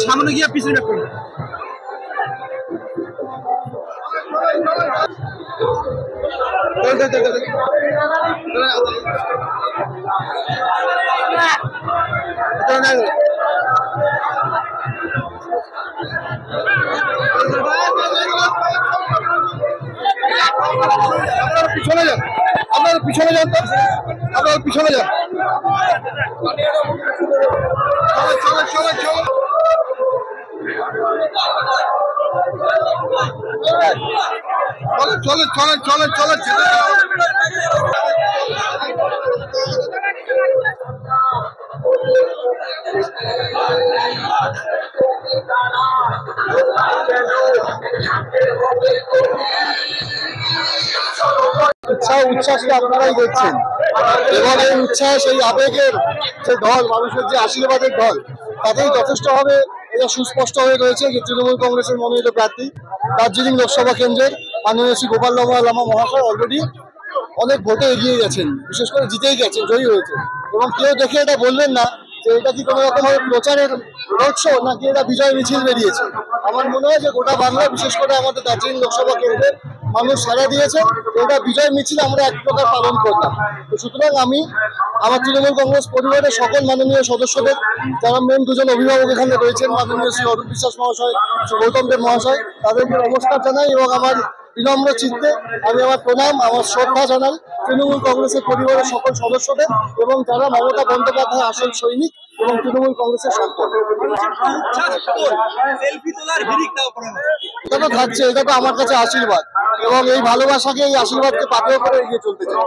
সামনে গিয়ে পিছনে পিছনে যান, আপনারা পিছনে যান, আপনারা পিছনে যান। চলে উচ্ছ্বাসটা আপনারাই দেখছেন এবং এই উচ্ছ্বাস, এই আবেগের যে ঢল, মানুষের যে আশীর্বাদের ঢল, তাতেই যথেষ্টভাবে এটা সুস্পষ্ট হয়ে রয়েছে যে তৃণমূল কংগ্রেসের মনোনীত প্রার্থী দার্জিলিং লোকসভা কেন্দ্রের মাননীয় শ্রী গোপাল লামা মহাশয় অলরেডি অনেক ভোটে এগিয়ে গেছেন, বিশেষ করে জিতেই গেছেন, জয়ী হয়েছে। এবং কেউ দেখে এটা বললেন না যে এটা কি কোনো রকম প্রচারের রোড শো নাকি এটা বিজয় মিছিল বেরিয়েছে। আমার মনে হয় যে গোটা বাংলা, বিশেষ করে আমাদের দার্জিলিং লোকসভা কেন্দ্রের মানুষ সাড়া দিয়েছে, এটা বিজয় মিছিল আমরা এক প্রকার পালন করলাম। তো সুতরাং আমি আমার তৃণমূল কংগ্রেস পরিবারের সকল মাননীয় সদস্যদের, যারা মেন দুজন অভিভাবক এখানে রয়েছেন, মাননীয় শ্রী অরূপ বিশ্বাস মহাশয়, শ্রী গৌতম দেব মহাশয়, তাদেরকে নমস্কার জানাই এবং আমার বিনম্র চিত্তে আমি আমার প্রণাম, আমার শ্রদ্ধা জানাই তৃণমূল কংগ্রেসের পরিবারের সকল সদস্যদের এবং যারা মমতা বন্দ্যোপাধ্যায় আসল সৈনিক এবং তৃণমূল কংগ্রেসের সম্পদ। এটা তো থাকছে, এটা তো আমার কাছে আশীর্বাদ এবং এই ভালোবাসাকে, এই আশীর্বাদকে পাথেয় করে এগিয়ে চলতে চাই।